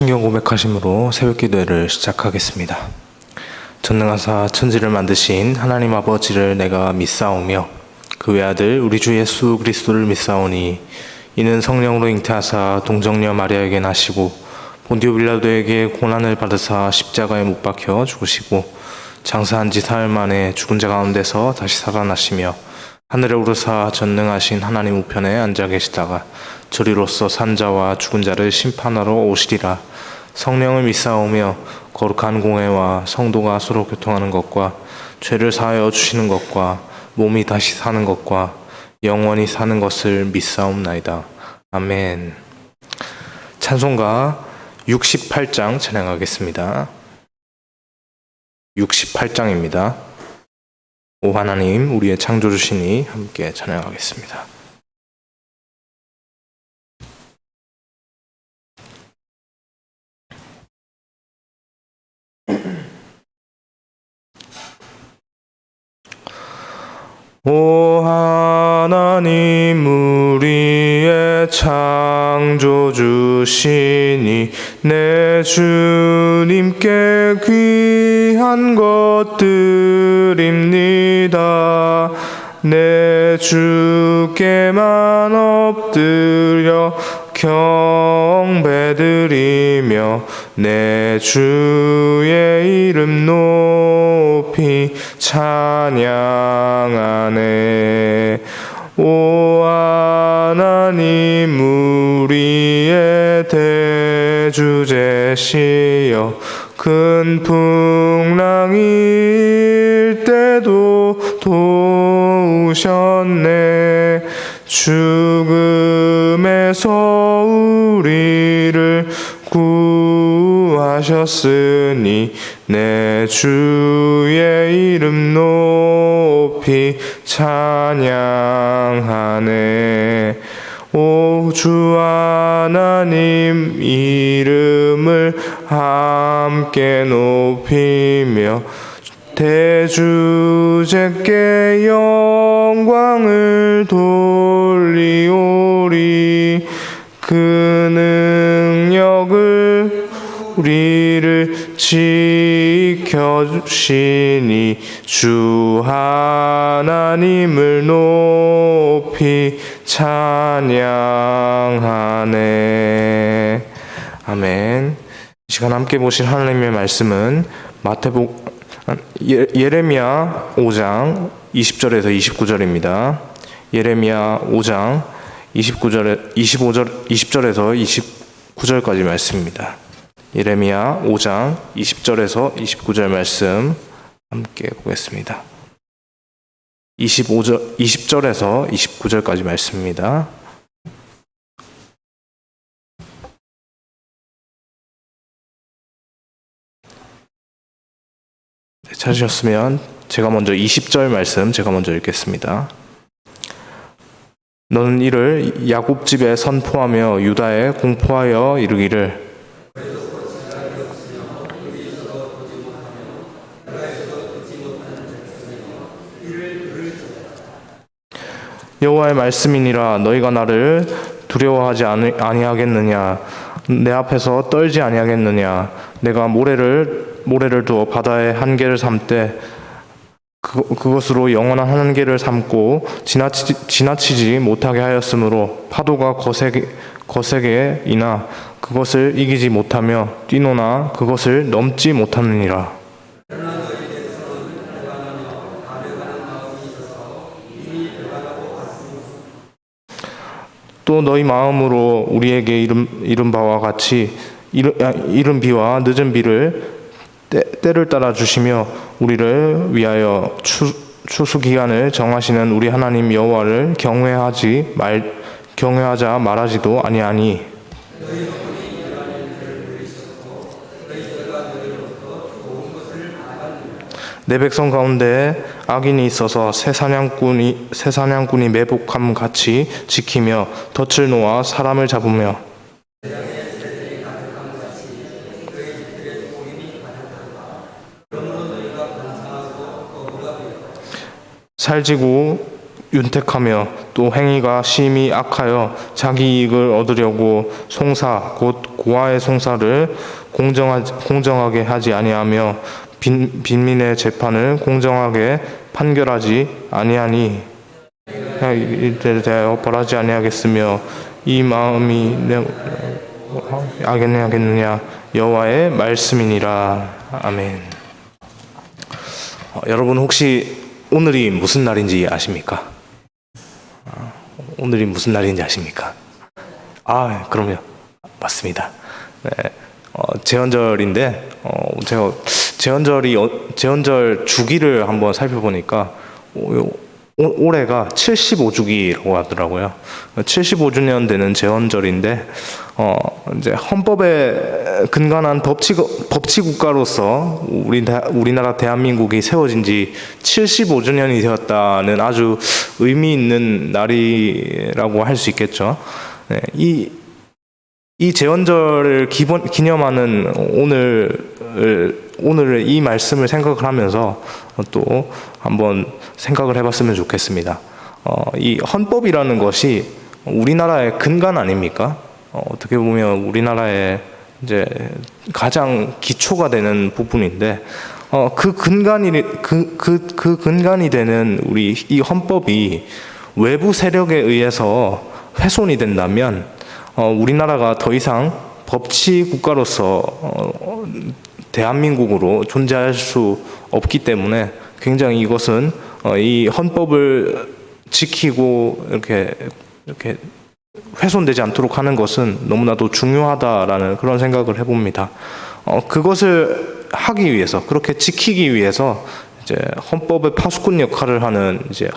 신경 고백하심으로 새벽기도회를 시작하겠습니다. 전능하사 천지를 만드신 하나님 아버지를 내가 믿사오며 그 외아들 우리 주 예수 그리스도를 믿사오니 이는 성령으로 잉태하사 동정녀 마리아에게 나시고 본디오 빌라도에게 고난을 받으사 십자가에 못 박혀 죽으시고 장사한 지 사흘 만에 죽은 자 가운데서 다시 살아나시며 하늘에 오르사 전능하신 하나님 우편에 앉아 계시다가 저리로서 산 자와 죽은 자를 심판하러 오시리라. 성령을 믿사오며 거룩한 공회와 성도가 서로 교통하는 것과 죄를 사하여 주시는 것과 몸이 다시 사는 것과 영원히 사는 것을 믿사옵나이다. 아멘. 찬송가 68장 찬양하겠습니다. 68장입니다. 오 하나님 우리의 창조주시니 함께 찬양하겠습니다. 오 하나님 우리의 창조주시니 내 주님께 귀한 것들입니다. 내 주께만 엎드려 경배드리며 내 주의 이름 높이 찬양하네. 오 하나님 우리의 대주제시여 큰 풍랑일 때도 도우셨네. 죽음에서 우리를 구하셨으니 내 주의 이름 높이 찬양하네. 오 주 하나님 이름을 함께 높이며 대주제께 영광을 돌리오리. 그 능력을 우리를 지켜주시니 주 하나님을 높이 찬양하네. 아멘. 이 시간 함께 보실 하나님의 말씀은 예레미야 5장 20절에서 29절입니다. 예레미야 5장 20절에서 29절까지 말씀입니다. 예레미야 5장 20절에서 29절 말씀 함께 보겠습니다. 20절에서 29절까지 말씀입니다. 찾으셨으면 제가 먼저 20절 말씀 제가 먼저 읽겠습니다. 너는 이를 야곱 집에 선포하며 유다에 공포하여 이르기를 여호와의 말씀이니라. 너희가 나를 두려워하지 아니하겠느냐? 내 앞에서 떨지 아니하겠느냐? 내가 모래를 두어 바다의 한계를 삼되 그것으로 영원한 한계를 삼고 지나치지 못하게 하였으므로 파도가 거세게 이나 그것을 이기지 못하며 뛰노나 그것을 넘지 못하느니라. 또 너희 마음으로 우리에게 이른 바와 같이 이른 비와 늦은 비를 때를 따라 주시며 우리를 위하여 추수 기간을 정하시는 우리 하나님 여호와를 경외하자 말하지도 아니하니. 내 백성 가운데 악인이 있어서 새 사냥꾼이 매복함 같이 지키며 덫을 놓아 사람을 잡으며 살지고 윤택하며 또 행위가 심히 악하여 자기 이익을 얻으려고 송사 곧 고아의 송사를 공정하게 하지 아니하며 빈민의 재판을 공정하게 판결하지 아니하니 이에 대하여 벌하지 아니하겠으며 이 마음이 아겠느냐 여호와의 말씀이니라. 아멘. 여러분 혹시 오늘이 무슨 날인지 아십니까? 오늘이 무슨 날인지 아십니까? 그럼요. 맞습니다. 네. 제헌절인데 제가 제헌절 주기를 한번 살펴보니까 올해가 75주기라고 하더라고요. 75주년 되는 제헌절인데 이제 헌법에 근간한 법치 국가로서 우리나라 대한민국이 세워진 지 75주년이 되었다는 아주 의미 있는 날이라고 할 수 있겠죠. 네, 이 제헌절을 기념하는 오늘 이 말씀을 생각을 하면서 또 한번 생각을 해봤으면 좋겠습니다. 이 헌법이라는 것이 우리나라의 근간 아닙니까? 어떻게 보면 우리나라의 이제 가장 기초가 되는 부분인데 그 근간이 되는 우리 이 헌법이 외부 세력에 의해서 훼손이 된다면 우리나라가 더 이상 법치 국가로서 대한민국으로 존재할 수 없기 때문에 굉장히 이것은 이 헌법을 지키고 이렇게 훼손되지 않도록 하는 것은 너무나도 중요하다라는 그런 생각을 해봅니다. 그것을 하기 위해서, 그렇게 지키기 위해서 이제 헌법의 파수꾼 역할을 하는 이제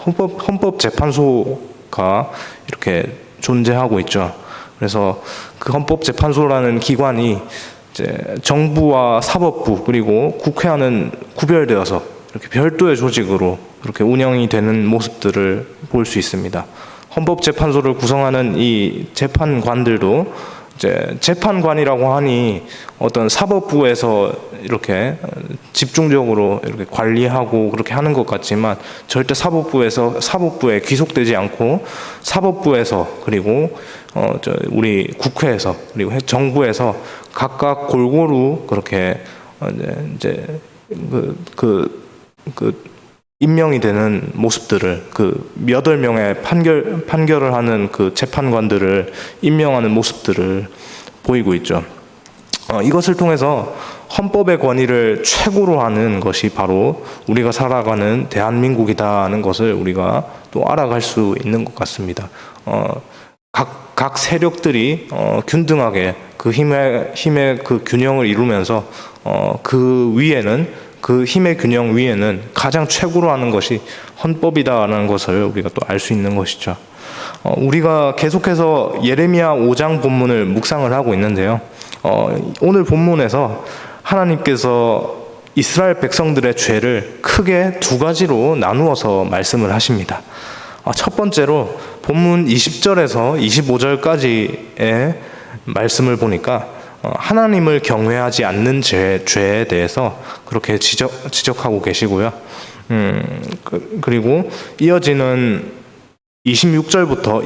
헌법재판소가 이렇게 존재하고 있죠. 그래서 그 헌법재판소라는 기관이 이제 정부와 사법부 그리고 국회와는 구별되어서 이렇게 별도의 조직으로 그렇게 운영이 되는 모습들을 볼 수 있습니다. 헌법재판소를 구성하는 이 재판관들도 이제 재판관이라고 하니 어떤 사법부에서 이렇게 집중적으로 이렇게 관리하고 그렇게 하는 것 같지만 절대 사법부에 귀속되지 않고 사법부에서 그리고 우리 국회에서 그리고 정부에서 각각 골고루 그렇게 이제 임명이 되는 모습들을 몇 여 명의 판결을 하는 그 재판관들을 임명하는 모습들을 보이고 있죠. 이것을 통해서 헌법의 권위를 최고로 하는 것이 바로 우리가 살아가는 대한민국이다는 것을 우리가 또 알아갈 수 있는 것 같습니다. 각 세력들이 균등하게 그 힘의 그 균형을 이루면서 그 힘의 균형 위에는 가장 최고로 하는 것이 헌법이다라는 것을 우리가 또 알 수 있는 것이죠. 우리가 계속해서 예레미야 5장 본문을 묵상을 하고 있는데요. 오늘 본문에서 하나님께서 이스라엘 백성들의 죄를 크게 두 가지로 나누어서 말씀을 하십니다. 첫 번째로 본문 20절에서 25절까지의 말씀을 보니까 하나님을 경외하지 않는 죄에 대해서 그렇게 지적하고 계시고요. 그리고 이어지는 26절부터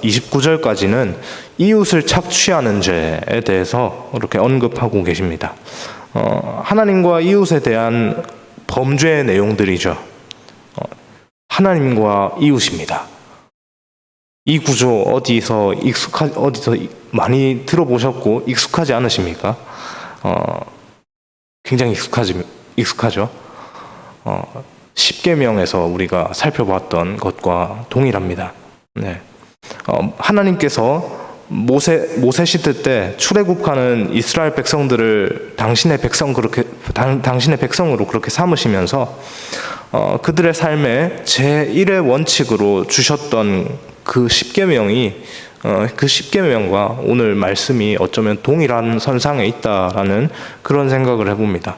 29절까지는 이웃을 착취하는 죄에 대해서 그렇게 언급하고 계십니다. 하나님과 이웃에 대한 범죄의 내용들이죠. 하나님과 이웃입니다. 이 구조 어디서 많이 들어보셨고 익숙하지 않으십니까? 굉장히 익숙하죠. 십계명에서 우리가 살펴봤던 것과 동일합니다. 네. 하나님께서 모세 시대 때 출애굽하는 이스라엘 백성들을 당신의 백성으로 그렇게 삼으시면서 그들의 삶에 제1의 원칙으로 주셨던 그 십계명이 그 십계명과 오늘 말씀이 어쩌면 동일한 선상에 있다라는 그런 생각을 해봅니다.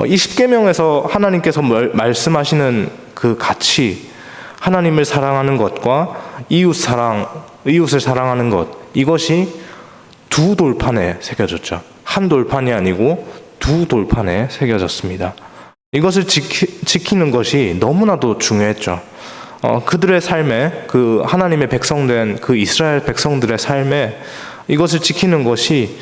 이 십계명에서 하나님께서 말씀하시는 그 가치, 하나님을 사랑하는 것과 이웃을 사랑하는 것, 이것이 두 돌판에 새겨졌죠. 한 돌판이 아니고 두 돌판에 새겨졌습니다. 이것을 지키는 것이 너무나도 중요했죠. 그들의 삶에, 그 하나님의 백성된 그 이스라엘 백성들의 삶에 이것을 지키는 것이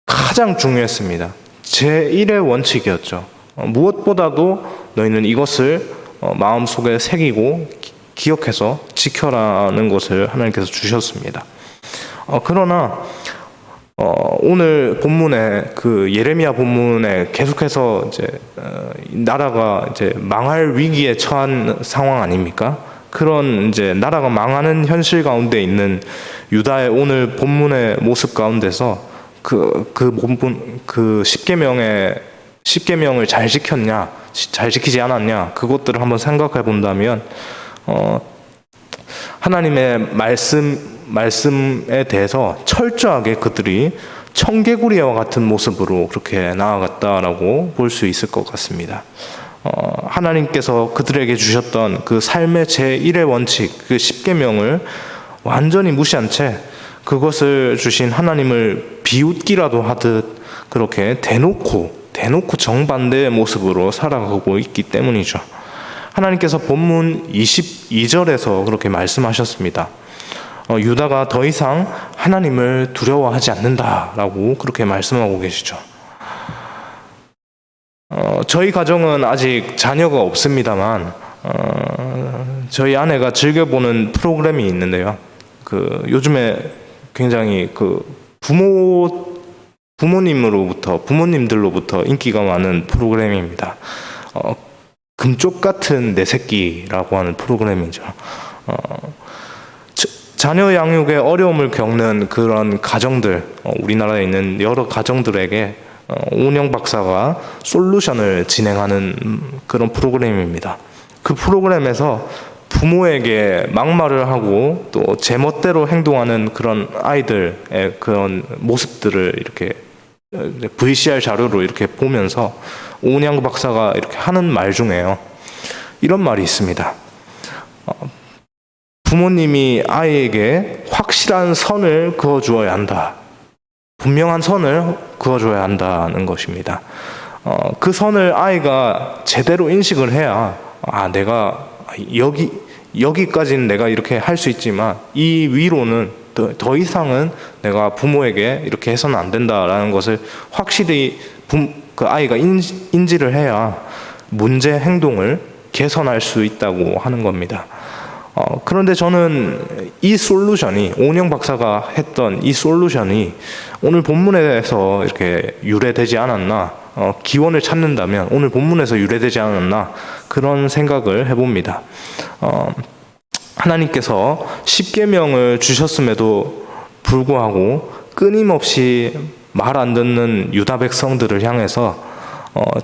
가장 중요했습니다. 제1의 원칙이었죠. 무엇보다도 너희는 이것을 마음속에 새기고 기억해서 지켜라는 것을 하나님께서 주셨습니다. 그러나 오늘 본문에 그 예레미야 본문에 계속해서 이제 나라가 이제 망할 위기에 처한 상황 아닙니까? 그런 이제 나라가 망하는 현실 가운데 있는 유다의 오늘 본문의 모습 가운데서 그 본문 그 십계명을 잘 지켰냐, 잘 지키지 않았냐, 그것들을 한번 생각해 본다면 하나님의 말씀에 대해서 철저하게 그들이 청개구리와 같은 모습으로 그렇게 나아갔다라고 볼 수 있을 것 같습니다. 하나님께서 그들에게 주셨던 그 삶의 제1의 원칙, 그 십계명을 완전히 무시한 채 그것을 주신 하나님을 비웃기라도 하듯 그렇게 대놓고 정반대의 모습으로 살아가고 있기 때문이죠. 하나님께서 본문 22절에서 그렇게 말씀하셨습니다. 유다가 더 이상 하나님을 두려워하지 않는다라고 그렇게 말씀하고 계시죠. 저희 가정은 아직 자녀가 없습니다만 저희 아내가 즐겨보는 프로그램이 있는데요. 그 요즘에 굉장히 그 부모님들로부터 인기가 많은 프로그램입니다. 금쪽 같은 내 새끼라고 하는 프로그램이죠. 자녀 양육에 어려움을 겪는 그런 가정들, 우리나라에 있는 여러 가정들에게 오은영 박사가 솔루션을 진행하는 그런 프로그램입니다. 그 프로그램에서 부모에게 막말을 하고 또 제멋대로 행동하는 그런 아이들의 그런 모습들을 이렇게 VCR 자료로 이렇게 보면서 오은영 박사가 이렇게 하는 말 중에요. 이런 말이 있습니다. 부모님이 아이에게 확실한 선을 그어주어야 한다. 분명한 선을 그어줘야 한다는 것입니다. 그 선을 아이가 제대로 인식을 해야 내가 여기까지는 내가 이렇게 할 수 있지만 이 위로는 더 이상은 내가 부모에게 이렇게 해서는 안 된다라는 것을 확실히 그 아이가 인지를 해야 문제 행동을 개선할 수 있다고 하는 겁니다. 그런데 저는 이 솔루션이, 오은영 박사가 했던 이 솔루션이 오늘 본문에서 이렇게 유래되지 않았나, 기원을 찾는다면 오늘 본문에서 유래되지 않았나, 그런 생각을 해봅니다. 하나님께서 십계명을 주셨음에도 불구하고 끊임없이 말 안 듣는 유다 백성들을 향해서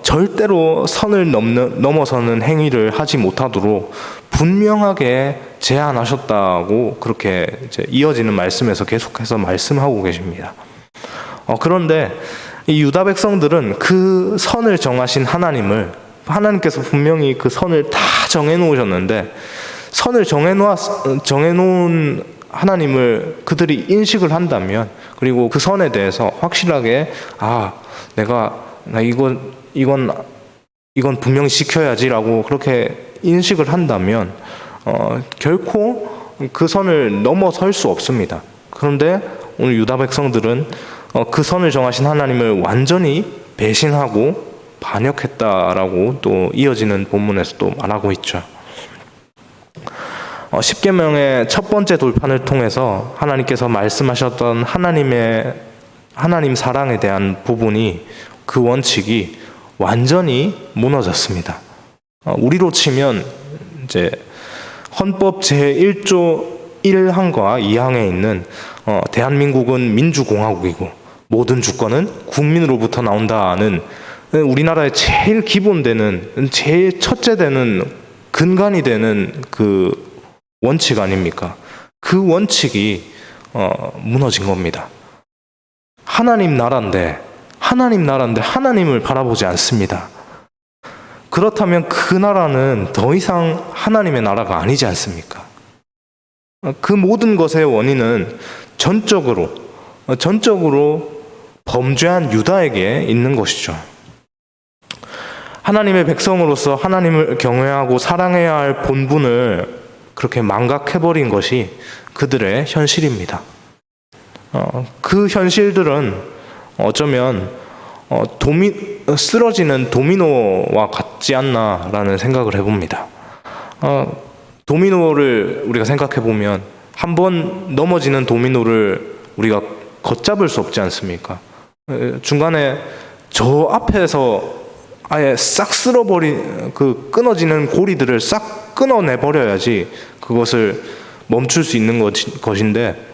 절대로 선을 넘어서는 행위를 하지 못하도록 분명하게 제안하셨다고 그렇게 이제 이어지는 말씀에서 계속해서 말씀하고 계십니다. 그런데 이 유다 백성들은 그 선을 정하신 하나님께서 분명히 그 선을 다 정해놓으셨는데 선을 정해놓은 하나님을 그들이 인식을 한다면, 그리고 그 선에 대해서 확실하게 이건 분명히 지켜야지라고 그렇게 인식을 한다면 결코 그 선을 넘어설 수 없습니다. 그런데 오늘 유다 백성들은 그 선을 정하신 하나님을 완전히 배신하고 반역했다라고 또 이어지는 본문에서 또 말하고 있죠. 십계명의 첫 번째 돌판을 통해서 하나님께서 말씀하셨던 하나님 사랑에 대한 부분이, 그 원칙이 완전히 무너졌습니다. 우리로 치면 이제 헌법 제1조 1항과 2항에 있는 대한민국은 민주공화국이고 모든 주권은 국민으로부터 나온다는 우리나라의 제일 기본되는, 제일 첫째 되는, 근간이 되는 그 원칙 아닙니까? 그 원칙이 무너진 겁니다. 하나님 나라인데 하나님을 바라보지 않습니다. 그렇다면 그 나라는 더 이상 하나님의 나라가 아니지 않습니까? 그 모든 것의 원인은 전적으로 범죄한 유다에게 있는 것이죠. 하나님의 백성으로서 하나님을 경외하고 사랑해야 할 본분을 그렇게 망각해버린 것이 그들의 현실입니다. 그 현실들은 어쩌면 쓰러지는 도미노와 같지 않나라는 생각을 해봅니다. 도미노를 우리가 생각해보면 한 번 넘어지는 도미노를 우리가 걷잡을 수 없지 않습니까? 중간에 저 앞에서 아예 싹 쓸어버린 그 끊어지는 고리들을 싹 끊어내버려야지 그것을 멈출 수 있는 것인데,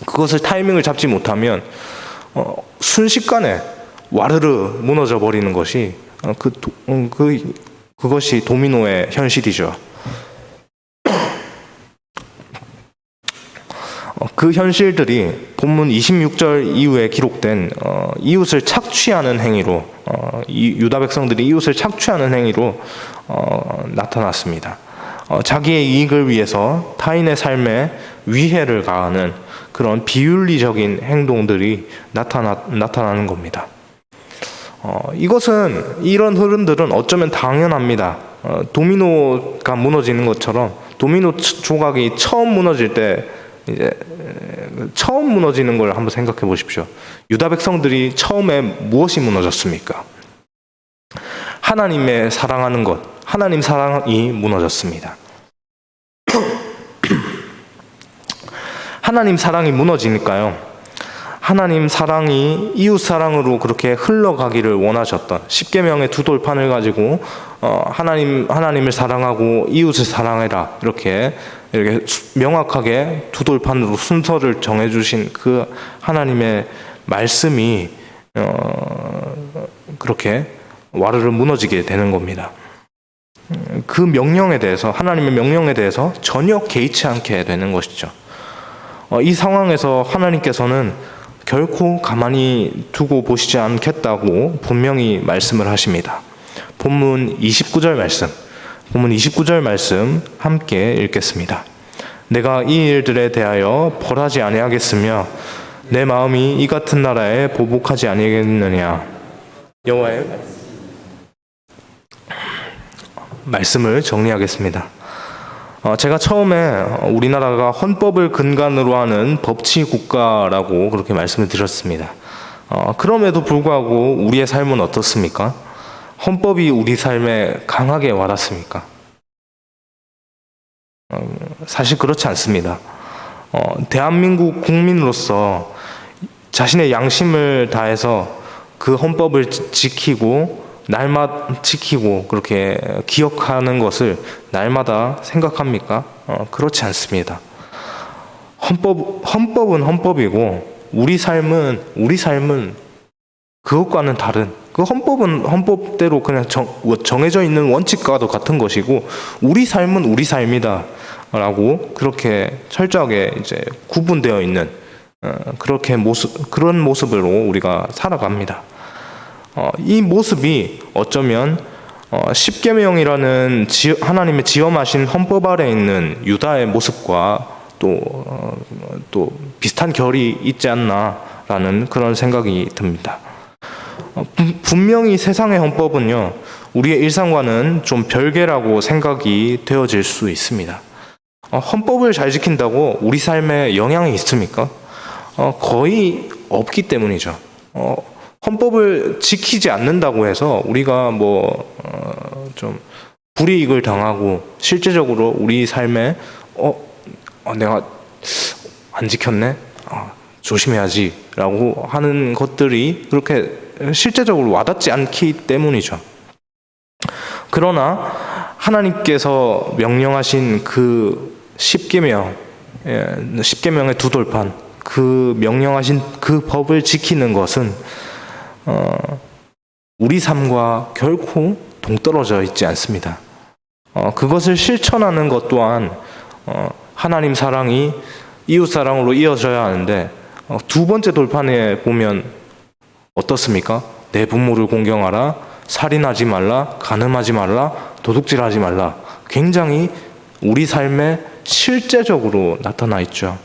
그것을 타이밍을 잡지 못하면 순식간에 와르르 무너져 버리는 것이 그것이 도미노의 현실이죠. 그 현실들이 본문 26절 이후에 기록된 이웃을 착취하는 행위로, 유다 백성들이 이웃을 착취하는 행위로 나타났습니다. 자기의 이익을 위해서 타인의 삶에 위해를 가하는 그런 비윤리적인 행동들이 나타나는 겁니다. 이런 흐름들은 어쩌면 당연합니다. 도미노가 무너지는 것처럼 도미노 조각이 처음 무너질 때 이제 처음 무너지는 걸 한번 생각해 보십시오. 유다 백성들이 처음에 무엇이 무너졌습니까? 하나님의 사랑하는 것, 하나님 사랑이 무너졌습니다. 하나님 사랑이 무너지니까요, 하나님 사랑이 이웃 사랑으로 그렇게 흘러가기를 원하셨던 십계명의 두 돌판을 가지고 하나님을 사랑하고 이웃을 사랑해라, 이렇게 명확하게 두 돌판으로 순서를 정해주신 그 하나님의 말씀이 그렇게 와르르 무너지게 되는 겁니다. 그 명령에 대해서, 하나님의 명령에 대해서 전혀 개의치 않게 되는 것이죠. 이 상황에서 하나님께서는 결코 가만히 두고 보시지 않겠다고 분명히 말씀을 하십니다. 본문 29절 말씀 함께 읽겠습니다. 내가 이 일들에 대하여 벌하지 아니하겠으며 내 마음이 이 같은 나라에 보복하지 아니하겠느냐. 여호와의 말씀을 정리하겠습니다. 제가 처음에 우리나라가 헌법을 근간으로 하는 법치 국가라고 그렇게 말씀을 드렸습니다. 그럼에도 불구하고 우리의 삶은 어떻습니까? 헌법이 우리 삶에 강하게 와닿습니까? 사실 그렇지 않습니다. 대한민국 국민으로서 자신의 양심을 다해서 그 헌법을 지키고 날마다 지키고 그렇게 기억하는 것을 날마다 생각합니까? 그렇지 않습니다. 헌법은 헌법이고 우리 삶은 그것과는 다른, 그 헌법은 헌법대로 그냥 정해져 있는 원칙과도 같은 것이고 우리 삶은 우리 삶이다라고 그렇게 철저하게 이제 구분되어 있는 그런 모습으로 우리가 살아갑니다. 이 모습이 어쩌면 십계명이라는 하나님의 지엄하신 헌법 아래 있는 유다의 모습과 또 비슷한 결이 있지 않나라는 그런 생각이 듭니다. 분명히 세상의 헌법은요, 우리의 일상과는 좀 별개라고 생각이 되어질 수 있습니다. 헌법을 잘 지킨다고 우리 삶에 영향이 있습니까? 거의 없기 때문이죠. 헌법을 지키지 않는다고 해서 우리가 좀 불이익을 당하고 실제적으로 우리 삶에 내가 안 지켰네? 조심해야지라고 하는 것들이 그렇게 실제적으로 와닿지 않기 때문이죠. 그러나 하나님께서 명령하신 그 십계명의 두 돌판, 그 명령하신 그 법을 지키는 것은 우리 삶과 결코 동떨어져 있지 않습니다. 그것을 실천하는 것 또한 하나님 사랑이 이웃 사랑으로 이어져야 하는데, 두 번째 돌판에 보면 어떻습니까? 내 부모를 공경하라, 살인하지 말라, 간음하지 말라, 도둑질하지 말라. 굉장히 우리 삶에 실제적으로 나타나 있죠.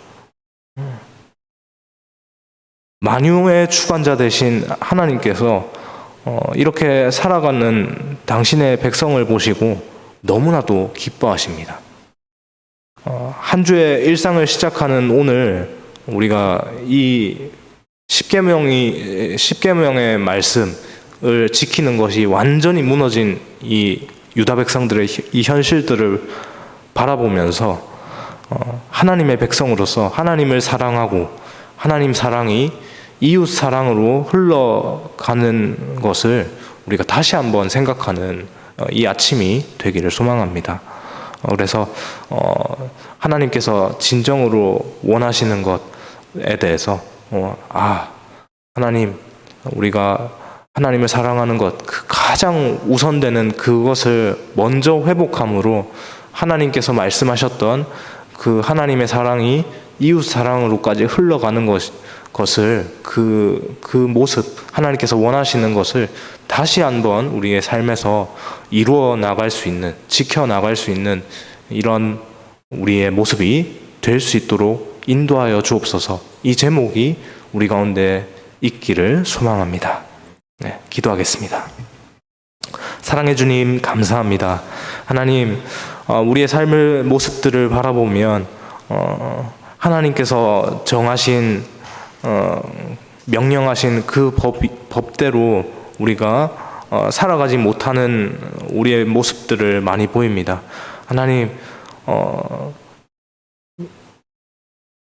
만유의 주관자 되신 하나님께서 이렇게 살아가는 당신의 백성을 보시고 너무나도 기뻐하십니다. 한 주의 일상을 시작하는 오늘 우리가 이 십계명의 말씀을 지키는 것이 완전히 무너진 이 유다 백성들의 이 현실들을 바라보면서 하나님의 백성으로서 하나님을 사랑하고 하나님 사랑이 이웃 사랑으로 흘러가는 것을 우리가 다시 한번 생각하는 이 아침이 되기를 소망합니다. 그래서 하나님께서 진정으로 원하시는 것에 대해서 하나님, 우리가 하나님을 사랑하는 것, 그 가장 우선되는 그것을 먼저 회복함으로 하나님께서 말씀하셨던 그 하나님의 사랑이 이웃 사랑으로까지 흘러가는 것을 그 모습, 하나님께서 원하시는 것을 다시 한번 우리의 삶에서 이루어 나갈 수 있는, 지켜 나갈 수 있는 이런 우리의 모습이 될 수 있도록 인도하여 주옵소서. 이 제목이 우리 가운데 있기를 소망합니다. 네, 기도하겠습니다. 사랑해 주님, 감사합니다. 하나님, 우리의 삶의 모습들을 바라보면 하나님께서 정하신 명령하신 그 법대로 우리가 살아가지 못하는 우리의 모습들을 많이 보입니다. 하나님,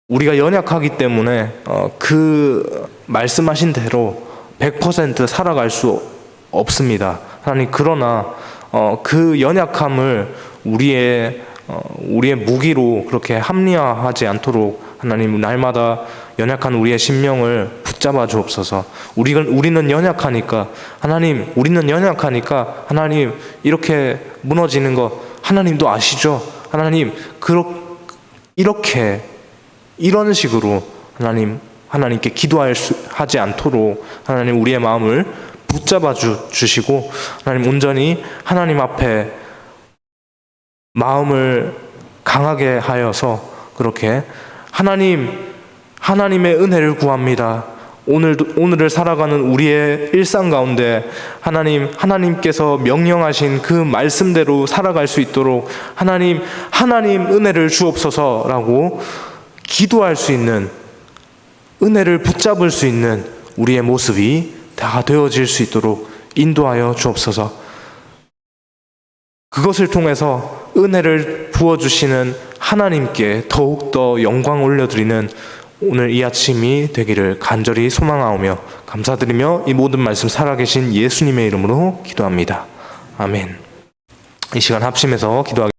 우리가 연약하기 때문에 그 말씀하신 대로 100% 살아갈 수 없습니다. 하나님, 그러나 그 연약함을 우리의 무기로 그렇게 합리화하지 않도록 하나님, 날마다 연약한 우리의 심령을 붙잡아 주옵소서. 우리는 연약하니까 하나님, 우리는 연약하니까 하나님, 이렇게 무너지는 거 하나님도 아시죠? 하나님, 이런 식으로 하나님께 하지 않도록 하나님, 우리의 마음을 붙잡아 주시고 하나님, 온전히 하나님 앞에 마음을 강하게 하여서 그렇게 하나님의 은혜를 구합니다. 오늘을 살아가는 우리의 일상 가운데 하나님께서 명령하신 그 말씀대로 살아갈 수 있도록 하나님 은혜를 주옵소서라고 기도할 수 있는, 은혜를 붙잡을 수 있는 우리의 모습이 다 되어질 수 있도록 인도하여 주옵소서. 그것을 통해서 은혜를 부어주시는 하나님께 더욱더 영광 올려드리는 오늘 이 아침이 되기를 간절히 소망하오며 감사드리며 이 모든 말씀 살아계신 예수님의 이름으로 기도합니다. 아멘. 이 시간 합심해서 기도하겠습니다.